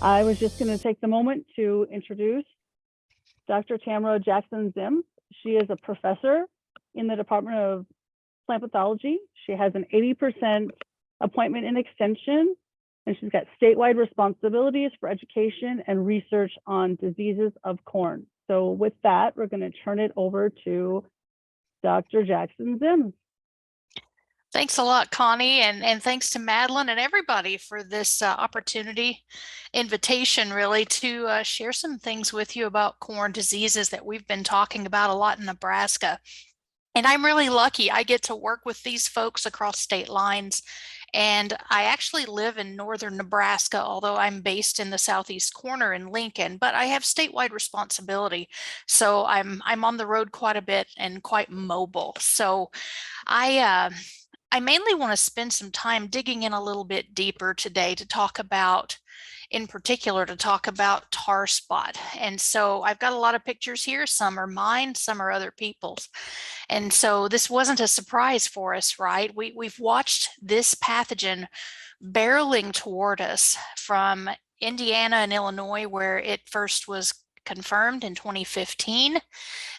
I was just going to take the moment to introduce Dr. Tamra Jackson-Ziems. She is a professor in the Department of Plant Pathology. She has an 80% appointment in extension, and she's got statewide responsibilities for education and research on diseases of corn. So with that, we're going to turn it over to Dr. Jackson-Ziems. Thanks a lot, Connie, and thanks to Madeline and everybody for this invitation, really, to share some things with you about corn diseases that we've been talking about a lot in Nebraska. And I'm really lucky. I get to work with these folks across state lines. And I actually live in northern Nebraska, although I'm based in the southeast corner in Lincoln, but I have statewide responsibility. So I'm on the road quite a bit and quite mobile. So I mainly want to spend some time digging in a little bit deeper today to talk about, in particular, to talk about tar spot. And so I've got a lot of pictures here. Some are mine, some are other people's. And so this wasn't a surprise for us, right? We've watched this pathogen barreling toward us from Indiana and Illinois, where it first was confirmed in 2015.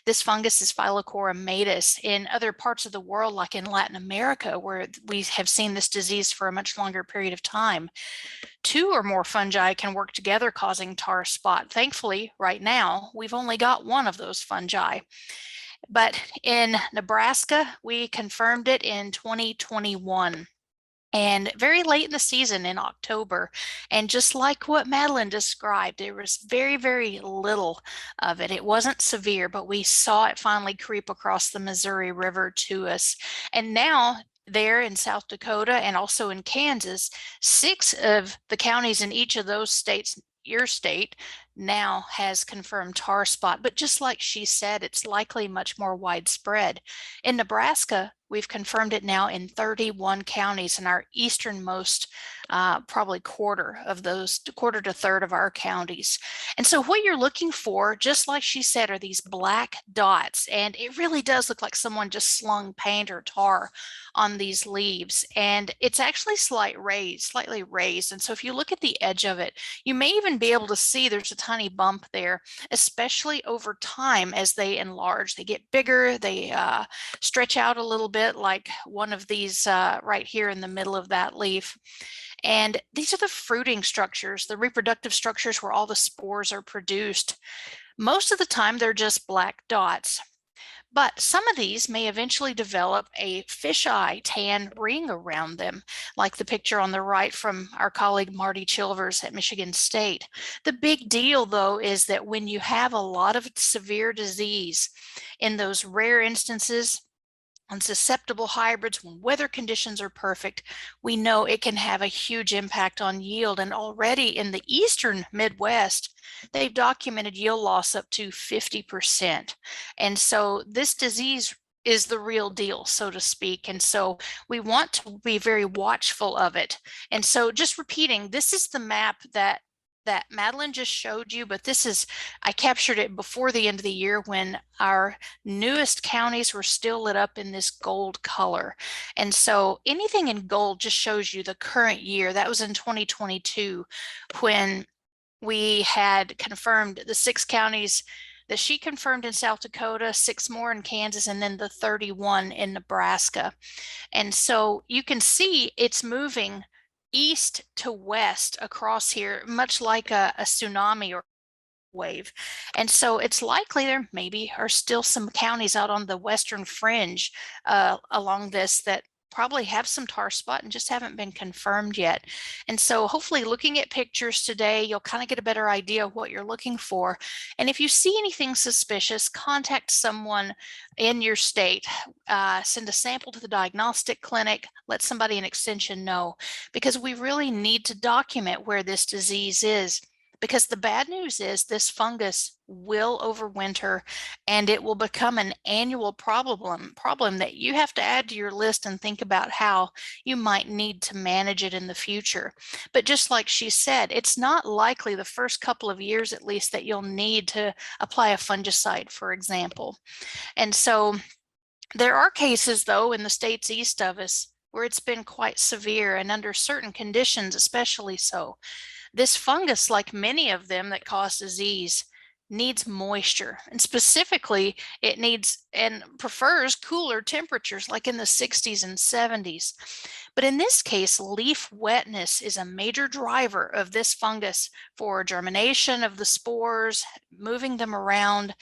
This fungus is Phylochora matus. In other parts of the world, like in Latin America, where we have seen this disease for a much longer period of time, 2 or more fungi can work together causing tar spot. Thankfully, right now, we've only got one of those fungi. But in Nebraska, we confirmed it in 2021. And very late in the season in October. And just like what Madeline described, there was very, very little of it. It wasn't severe, but we saw it finally creep across the Missouri River to us. And now there in South Dakota and also in Kansas, 6 of the counties in each of those states, your state, now has confirmed tar spot. But just like she said, it's likely much more widespread. In Nebraska, we've confirmed it now in 31 counties in our easternmost, probably quarter to third of our counties. And so what you're looking for, just like she said, are these black dots. And it really does look like someone just slung paint or tar on these leaves. And it's actually slightly raised. And so if you look at the edge of it, you may even be able to see there's a tiny bump there, especially over time as they enlarge. They get bigger, they stretch out a little bit, like one of these right here in the middle of that leaf. And these are the fruiting structures, the reproductive structures where all the spores are produced. Most of the time, they're just black dots. But some of these may eventually develop a fisheye tan ring around them, like the picture on the right from our colleague Marty Chilvers at Michigan State. The big deal, though, is that when you have a lot of severe disease, in those rare instances, on susceptible hybrids, when weather conditions are perfect, we know it can have a huge impact on yield. And already in the eastern Midwest, they've documented yield loss up to 50%. And so this disease is the real deal, so to speak. And so we want to be very watchful of it. And so just repeating, this is the map that Madeline just showed you, but I captured it before the end of the year when our newest counties were still lit up in this gold color. And so anything in gold just shows you the current year. That was in 2022 when we had confirmed the 6 counties that she confirmed in South Dakota, 6 more in Kansas, and then the 31 in Nebraska. And so you can see it's moving east to west across here, much like a tsunami or wave. And so it's likely there maybe are still some counties out on the western fringe along this that probably have some tar spot and just haven't been confirmed yet. And so hopefully looking at pictures today, you'll kind of get a better idea of what you're looking for. And if you see anything suspicious, contact someone in your state, send a sample to the diagnostic clinic, let somebody in extension know, because we really need to document where this disease is. Because the bad news is this fungus will overwinter and it will become an annual problem that you have to add to your list and think about how you might need to manage it in the future. But just like she said, it's not likely the first couple of years at least that you'll need to apply a fungicide, for example. And so there are cases, though, in the states east of us where it's been quite severe and under certain conditions, especially so. This fungus, like many of them that cause disease, needs moisture, and specifically it needs and prefers cooler temperatures like in the 60s and 70s. But in this case, leaf wetness is a major driver of this fungus for germination of the spores, moving them around.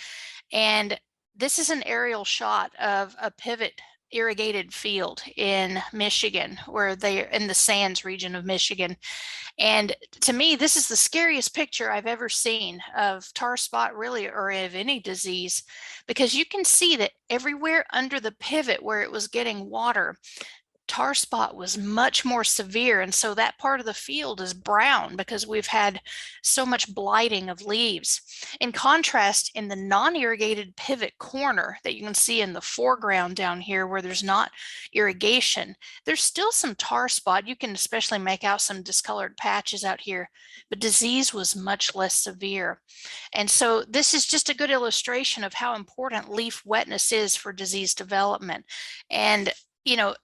And this is an aerial shot of a pivot irrigated field in Michigan, where they're in the sands region of Michigan. And to me, this is the scariest picture I've ever seen of tar spot, really, or of any disease, because you can see that everywhere under the pivot where it was getting water, tar spot was much more severe. And so that part of the field is brown because we've had so much blighting of leaves. In contrast, in the non-irrigated pivot corner that you can see in the foreground down here where there's not irrigation, there's still some tar spot. You can especially make out some discolored patches out here, but disease was much less severe. And so this is just a good illustration of how important leaf wetness is for disease development. And, you know,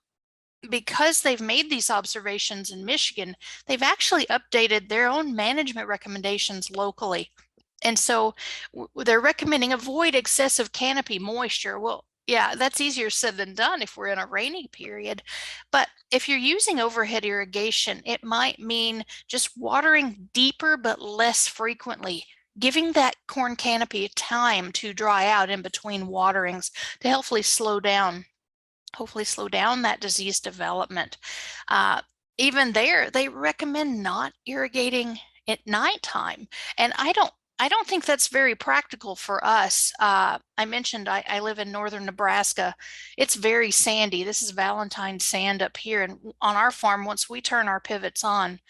because they've made these observations in Michigan, they've actually updated their own management recommendations locally. And so they're recommending avoid excessive canopy moisture. Well, yeah, that's easier said than done if we're in a rainy period. But if you're using overhead irrigation, it might mean just watering deeper but less frequently, giving that corn canopy time to dry out in between waterings to hopefully slow down that disease development. Even there, they recommend not irrigating at nighttime. And I don't think that's very practical for us. I mentioned I live in northern Nebraska. It's very sandy. This is Valentine sand up here. And on our farm, once we turn our pivots on,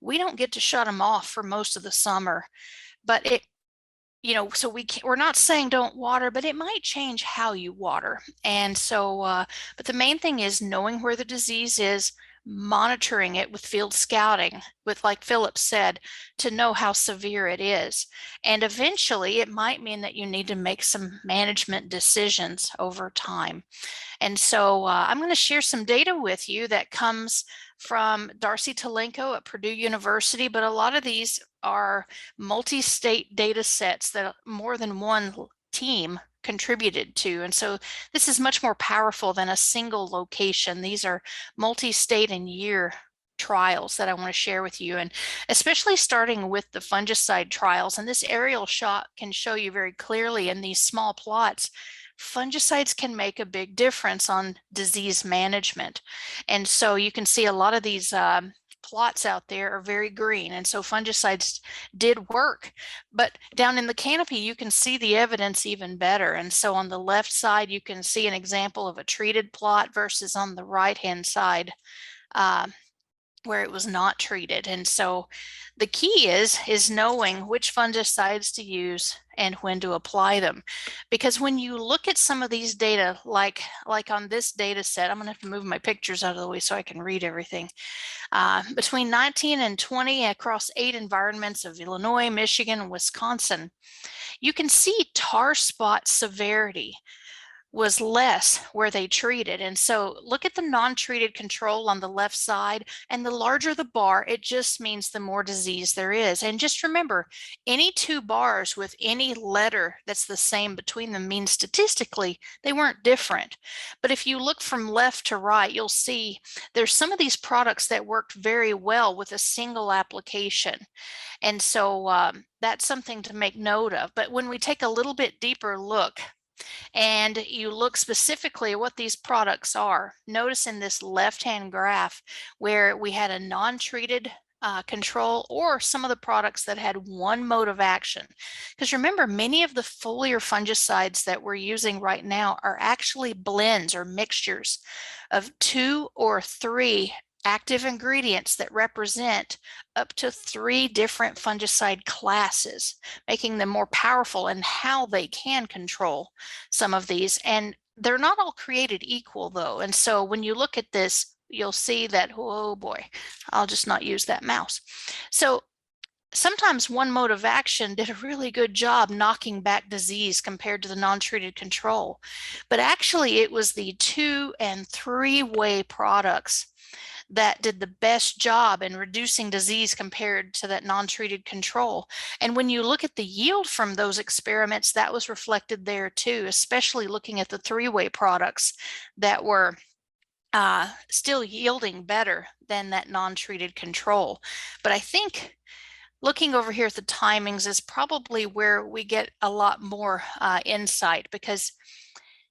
we don't get to shut them off for most of the summer. But so we're not saying don't water, but it might change how you water. And so, but the main thing is knowing where the disease is, monitoring it with field scouting, with, like Philip said, to know how severe it is. And eventually it might mean that you need to make some management decisions over time. And so I'm going to share some data with you that comes from Darcy Talenko at Purdue University, but a lot of these are multi-state data sets that more than one team contributed to. And so this is much more powerful than a single location. These are multi-state and year trials that I want to share with you, and especially starting with the fungicide trials. And this aerial shot can show you very clearly in these small plots, fungicides can make a big difference on disease management. And so you can see a lot of these plots out there are very green, and so fungicides did work. But down in the canopy, you can see the evidence even better. And so on the left side, you can see an example of a treated plot versus on the right-hand side where it was not treated. And so the key is knowing which fungicides to use and when to apply them. Because when you look at some of these data, like on this data set, I'm going to have to move my pictures out of the way so I can read everything. Between 19 and 20 across 8 environments of Illinois, Michigan, and Wisconsin, you can see tar spot severity was less where they treated. And so look at the non-treated control on the left side, and the larger the bar, it just means the more disease there is. And just remember, any two bars with any letter that's the same between them means statistically they weren't different. But if you look from left to right, you'll see there's some of these products that worked very well with a single application. And so that's something to make note of. But when we take a little bit deeper look, and you look specifically at what these products are, notice in this left-hand graph where we had a non-treated control, or some of the products that had one mode of action. Because remember, many of the foliar fungicides that we're using right now are actually blends or mixtures of 2 or 3 active ingredients that represent up to 3 different fungicide classes, making them more powerful in how they can control some of these. And they're not all created equal, though. And so when you look at this, you'll see that, oh boy, I'll just not use that mouse. So sometimes one mode of action did a really good job knocking back disease compared to the non-treated control. But actually, it was the 2- and 3-way products that did the best job in reducing disease compared to that non-treated control. And when you look at the yield from those experiments, that was reflected there too, especially looking at the three-way products that were still yielding better than that non-treated control. But I think looking over here at the timings is probably where we get a lot more insight, because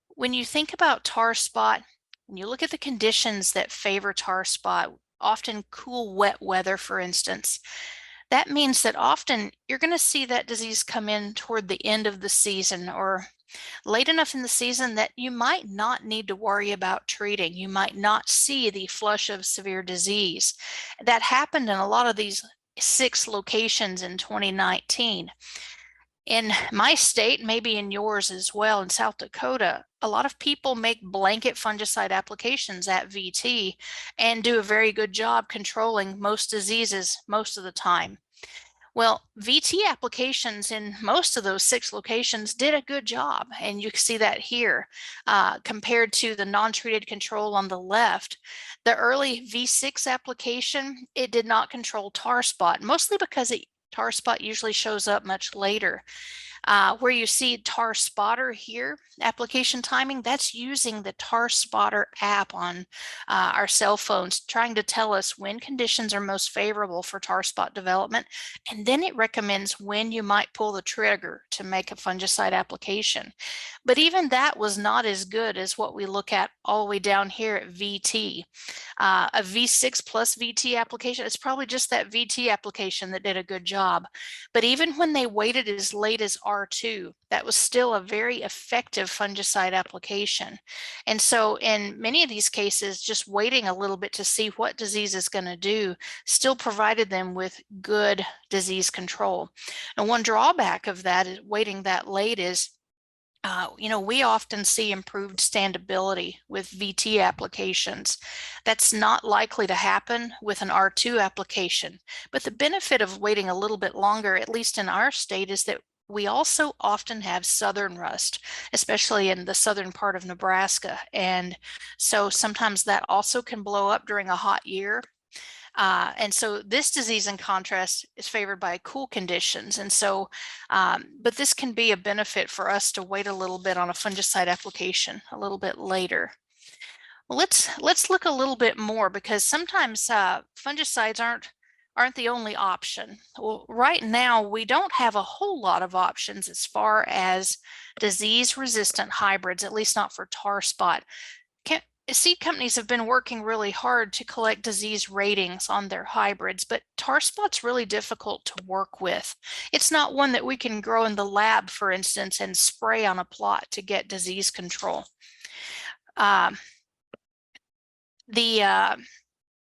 when you think about tar spot, when you look at the conditions that favor tar spot, often cool, wet weather, for instance, that means that often you're going to see that disease come in toward the end of the season or late enough in the season that you might not need to worry about treating. You might not see the flush of severe disease. That happened in a lot of these 6 locations in 2019. In my state, maybe in yours as well, in South Dakota, a lot of people make blanket fungicide applications at VT and do a very good job controlling most diseases most of the time. Well, VT applications in most of those 6 locations did a good job, and you can see that here compared to the non-treated control on the left. The early V6 application, it did not control tar spot, mostly because tar spot usually shows up much later. Where you see tar spotter here, application timing, that's using the tar spotter app on our cell phones, trying to tell us when conditions are most favorable for tar spot development. And then it recommends when you might pull the trigger to make a fungicide application. But even that was not as good as what we look at all the way down here at VT. A V6 plus VT application, it's probably just that VT application that did a good job. But even when they waited as late as R2, that was still a very effective fungicide application. And so in many of these cases, just waiting a little bit to see what disease is going to do still provided them with good disease control. And one drawback of that is waiting that late is we often see improved standability with VT applications. That's not likely to happen with an R2 application. But the benefit of waiting a little bit longer, at least in our state, is that we also often have southern rust, especially in the southern part of Nebraska. And so sometimes that also can blow up during a hot year. And so this disease, in contrast, is favored by cool conditions. And so, but this can be a benefit for us to wait a little bit on a fungicide application a little bit later. Well, let's look a little bit more, because sometimes fungicides aren't the only option. Well, right now, we don't have a whole lot of options as far as disease-resistant hybrids, at least not for tar spot. Seed companies have been working really hard to collect disease ratings on their hybrids, but tar spot's really difficult to work with. It's not one that we can grow in the lab, for instance, and spray on a plot to get disease control. The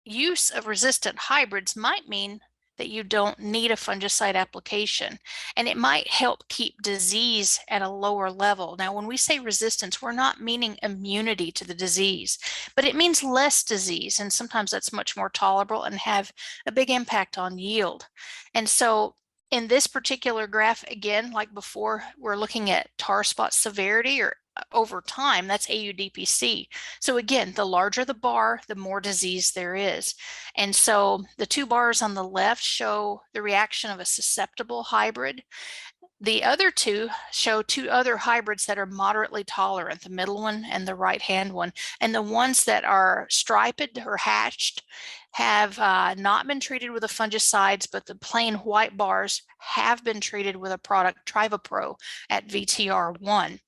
use of resistant hybrids might mean that you don't need a fungicide application, and it might help keep disease at a lower level. Now, when we say resistance, we're not meaning immunity to the disease, but it means less disease, and sometimes that's much more tolerable and have a big impact on yield. And so in this particular graph, again, like before, we're looking at tar spot severity or over time, that's AUDPC. So again, the larger the bar, the more disease there is. And so the 2 bars on the left show the reaction of a susceptible hybrid. The other 2 show 2 other hybrids that are moderately tolerant, the middle one and the right-hand one. And the ones that are striped or hatched have not been treated with the fungicides, but the plain white bars have been treated with a product, Trivapro, at VTR1.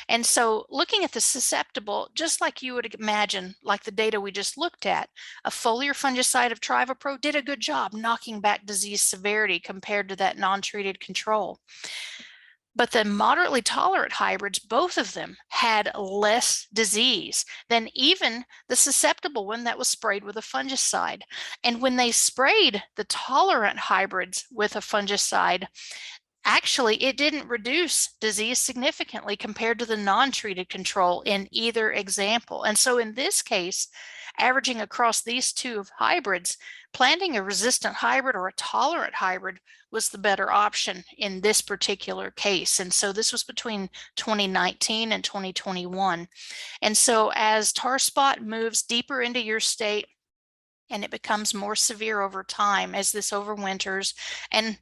And so looking at the susceptible, just like you would imagine, like the data we just looked at, a foliar fungicide of Trivapro did a good job knocking back disease severity compared to that non-treated control. But the moderately tolerant hybrids, both of them had less disease than even the susceptible one that was sprayed with a fungicide. And when they sprayed the tolerant hybrids with a fungicide, actually, it didn't reduce disease significantly compared to the non-treated control in either example. And so in this case, averaging across these 2 hybrids, planting a resistant hybrid or a tolerant hybrid was the better option in this particular case. And so this was between 2019 and 2021. And so as tar spot moves deeper into your state, and it becomes more severe over time as this overwinters, and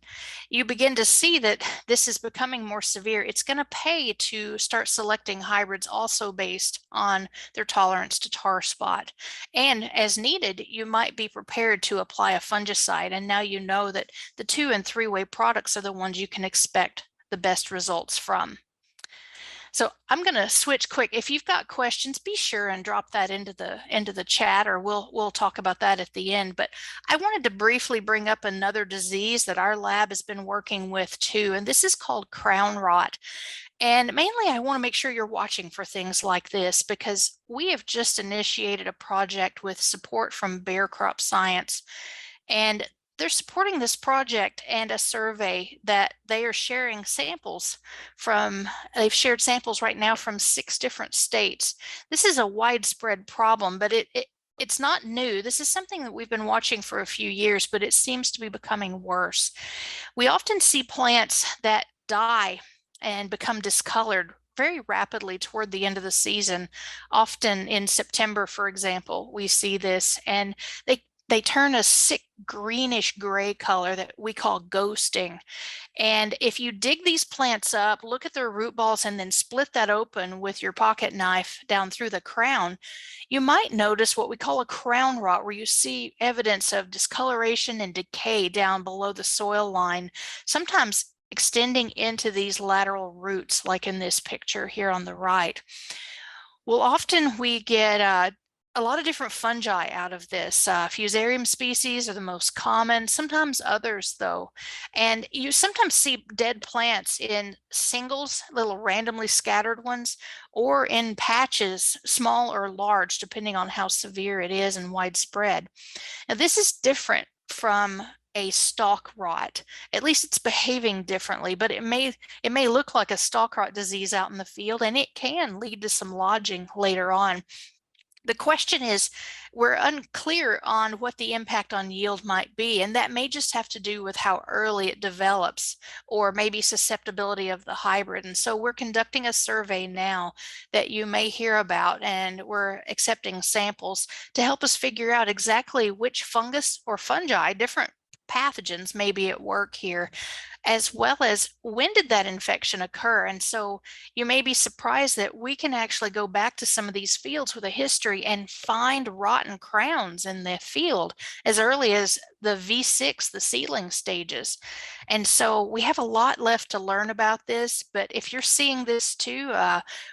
you begin to see that this is becoming more severe, it's going to pay to start selecting hybrids also based on their tolerance to tar spot. And as needed, you might be prepared to apply a fungicide, and now you know that the 2- and 3-way products are the ones you can expect the best results from. So I'm going to switch quick. If you've got questions, be sure and drop that into the chat, or we'll talk about that at the end. But I wanted to briefly bring up another disease that our lab has been working with too, and this is called crown rot. And mainly, I want to make sure you're watching for things like this, because we have just initiated a project with support from Bear Crop Science, and they're supporting this project and a survey that they are sharing samples from. They've shared samples right now from 6 different states. This is a widespread problem, but it's not new. This is something that we've been watching for a few years, but it seems to be becoming worse. We often see plants that die and become discolored very rapidly toward the end of the season. Often in September, for example, we see this, and they turn a sick greenish gray color that we call ghosting. And if you dig these plants up, look at their root balls, and then split that open with your pocket knife down through the crown, you might notice what we call a crown rot, where you see evidence of discoloration and decay down below the soil line, sometimes extending into these lateral roots, like in this picture here on the right. Well, often we get a lot of different fungi out of this. Fusarium species are the most common, sometimes others though. And you sometimes see dead plants in singles, little randomly scattered ones, or in patches, small or large, depending on how severe it is and widespread. Now, this is different from a stalk rot. At least it's behaving differently, but it may look like a stalk rot disease out in the field, and it can lead to some lodging later on. The question is, we're unclear on what the impact on yield might be, and that may just have to do with how early it develops, or maybe susceptibility of the hybrid. And so we're conducting a survey now that you may hear about, and we're accepting samples to help us figure out exactly which fungus or fungi, different pathogens, may be at work here, as well as when did that infection occur. And so you may be surprised that we can actually go back to some of these fields with a history and find rotten crowns in the field as early as the V6, the seedling stages. And so we have a lot left to learn about this, but if you're seeing this too,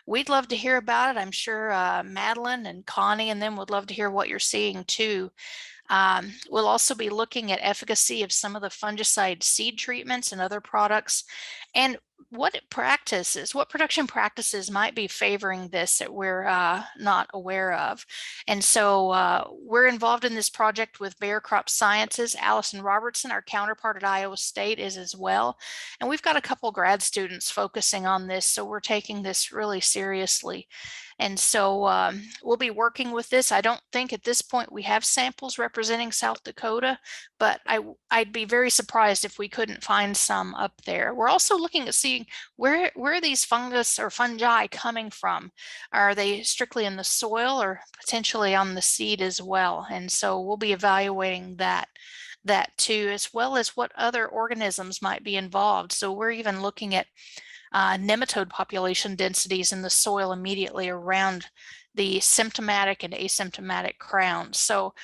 we'd love to hear about it. I'm sure Madeline and Connie and them would love to hear what you're seeing too. We'll also be looking at efficacy of some of the fungicide seed treatments and other products, and what production practices might be favoring this that we're not aware of. And so we're involved in this project with Bear Crop Sciences. Allison Robertson, our counterpart at Iowa State, is as well. And we've got a couple grad students focusing on this, so we're taking this really seriously. And so we'll be working with this. I don't think at this point we have samples representing South Dakota, but I'd be very surprised if we couldn't find some up there. We're also looking at seeing where are these fungus or fungi coming from? Are they strictly in the soil or potentially on the seed as well? And so we'll be evaluating that too, as well as what other organisms might be involved. So we're even looking at nematode population densities in the soil immediately around the symptomatic and asymptomatic crowns. So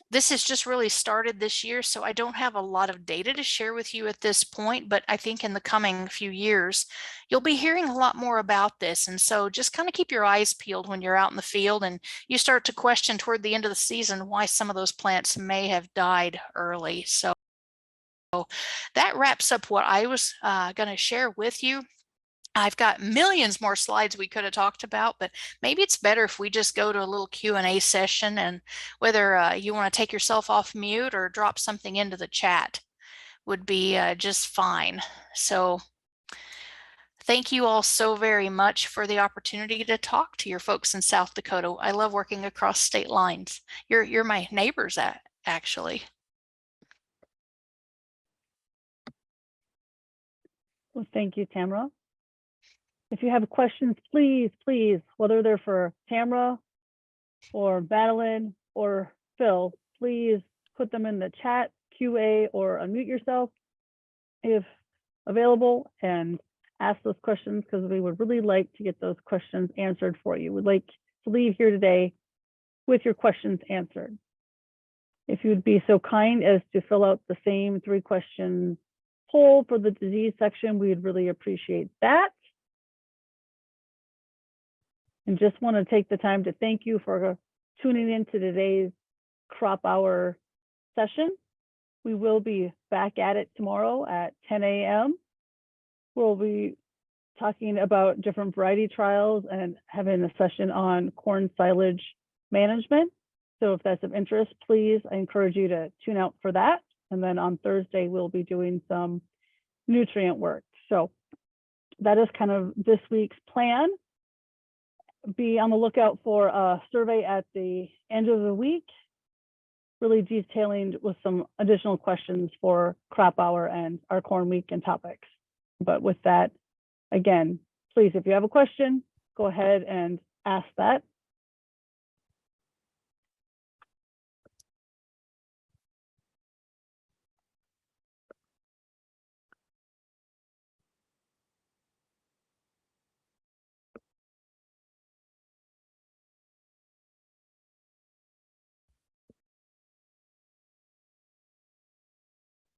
this has just really started this year, so I don't have a lot of data to share with you at this point, but I think in the coming few years, you'll be hearing a lot more about this. And so just kind of keep your eyes peeled when you're out in the field and you start to question toward the end of the season why some of those plants may have died early. So that wraps up what I was going to share with you. I've got millions more slides we could have talked about, but maybe it's better if we just go to a little Q&A session, and whether you want to take yourself off mute or drop something into the chat would be just fine. So thank you all so very much for the opportunity to talk to your folks in South Dakota. I love working across state lines. You're my neighbors actually. Well, thank you, Tamra. If you have questions, please, whether they're for Tamra or Madeline or fill, please put them in the chat, QA, or unmute yourself if available and ask those questions, because we would really like to get those questions answered for you. We'd like to leave here today with your questions answered. If you'd be so kind as to fill out the same 3-question poll for the disease section, we'd really appreciate that. And just want to take the time to thank you for tuning in to today's Crop Hour session. We will be back at it tomorrow at 10 a.m. We'll be talking about different variety trials and having a session on corn silage management. So if that's of interest, please, I encourage you to tune out for that. And then on Thursday, we'll be doing some nutrient work. So that is kind of this week's plan. Be on the lookout for a survey at the end of the week, really detailing with some additional questions for Crop Hour and our Corn Week and topics. But with that, again, please, if you have a question, go ahead and ask that.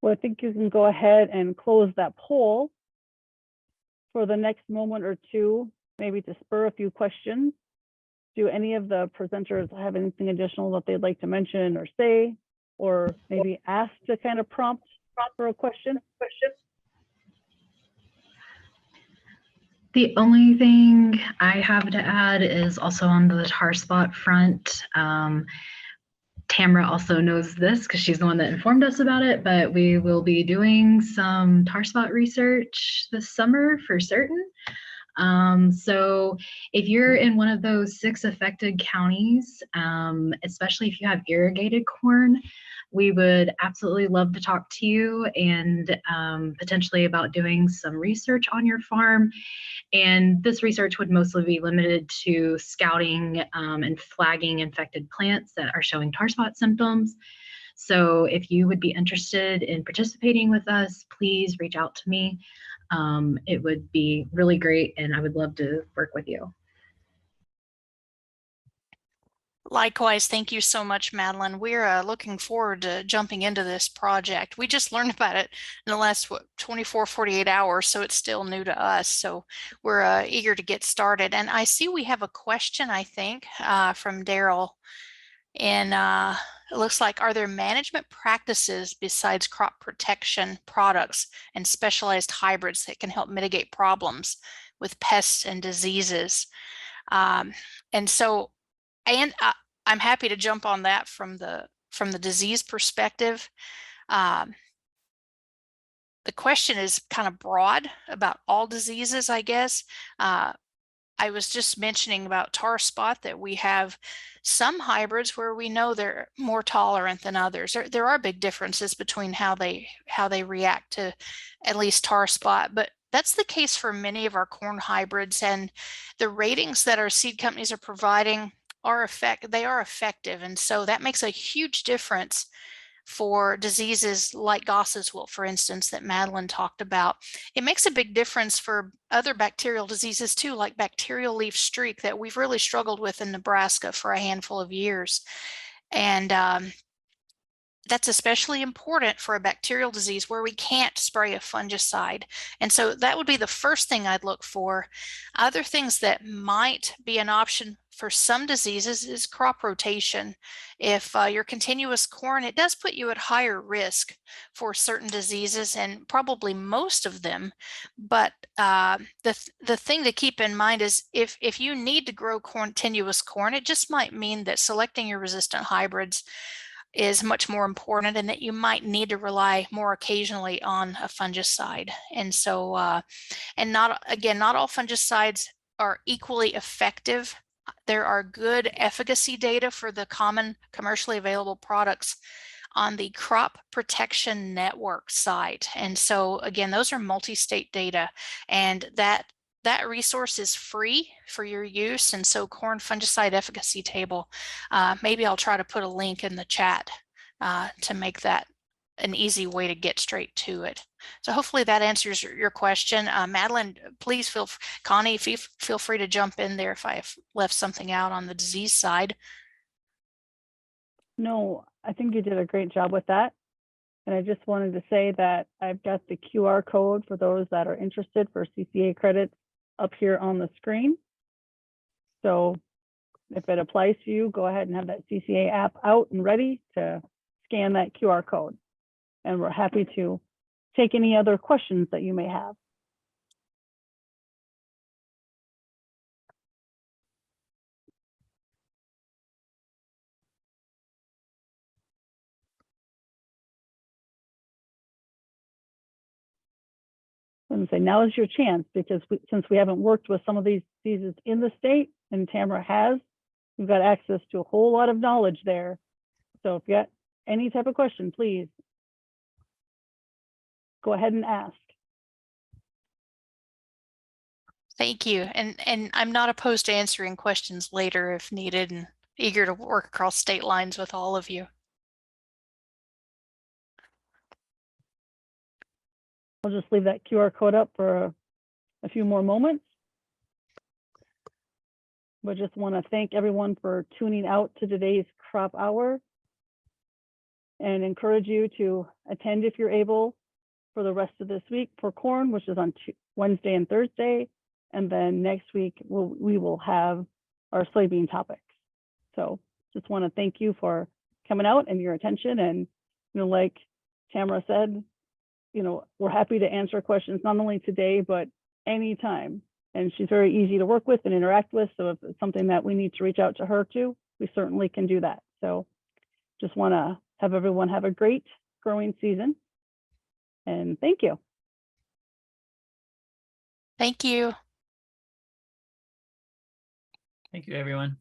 Well, I think you can go ahead and close that poll for the next moment or two, maybe to spur a few questions. Do any of the presenters have anything additional that they'd like to mention or say, or maybe ask to kind of prompt for a question? The only thing I have to add is also on the tar spot front. Tamra also knows this because she's the one that informed us about it, but we will be doing some tar spot research this summer for certain. So if you're in one of those 6 affected counties, especially if you have irrigated corn, we would absolutely love to talk to you and potentially about doing some research on your farm. And this research would mostly be limited to scouting and flagging infected plants that are showing tar spot symptoms. So if you would be interested in participating with us, please reach out to me. It would be really great, and I would love to work with you. Likewise, thank you so much, Madeline. We're looking forward to jumping into this project. We just learned about it in the last 24, 48 hours, so it's still new to us. So we're eager to get started. And I see we have a question, I think, from Daryl. And it looks like, are there management practices besides crop protection products and specialized hybrids that can help mitigate problems with pests and diseases? And so, and I'm happy to jump on that from the disease perspective. The question is kind of broad about all diseases, I guess. I was just mentioning about tar spot that we have some hybrids where we know they're more tolerant than others. There are big differences between how they react to at least tar spot, but that's the case for many of our corn hybrids, and the ratings that our seed companies are providing are effective, and so that makes a huge difference for diseases like Goss's wilt, for instance, that Madeline talked about. It makes a big difference for other bacterial diseases too, like bacterial leaf streak that we've really struggled with in Nebraska for a handful of years. And that's especially important for a bacterial disease where we can't spray a fungicide. And so that would be the first thing I'd look for. Other things that might be an option for some diseases is crop rotation. If you're continuous corn, it does put you at higher risk for certain diseases and probably most of them. But the thing to keep in mind is if you need to grow continuous corn, it just might mean that selecting your resistant hybrids is much more important, and that you might need to rely more occasionally on a fungicide. And so, and not all fungicides are equally effective. There are good efficacy data for the common commercially available products on the Crop Protection Network site. And so again, those are multi-state data, and that that resource is free for your use. And so corn fungicide efficacy table, maybe I'll try to put a link in the chat to make that an easy way to get straight to it. So hopefully that answers your question. Madeline, please Connie, feel free to jump in there if I've left something out on the disease side. No, I think you did a great job with that. And I just wanted to say that I've got the QR code for those that are interested for CCA credits up here on the screen. So if it applies to you, go ahead and have that CCA app out and ready to scan that QR code. And we're happy to take any other questions that you may have. And say now is your chance, because since we haven't worked with some of these diseases in the state, and Tamra has, we've got access to a whole lot of knowledge there. So if you got any type of question, please go ahead and ask. Thank you. And I'm not opposed to answering questions later if needed, and eager to work across state lines with all of you. I'll just leave that QR code up for a few more moments. But just want to thank everyone for tuning out to today's crop hour and encourage you to attend if you're able for the rest of this week for corn, which is on Wednesday and Thursday. And then next week, we will have our soybean topics. So just want to thank you for coming out and your attention. And, you know, like Tamra said, you know, we're happy to answer questions, not only today, but anytime. And she's very easy to work with and interact with. So if it's something that we need to reach out to her to, we certainly can do that. So just want to have everyone have a great growing season. And thank you. Thank you. Thank you, everyone.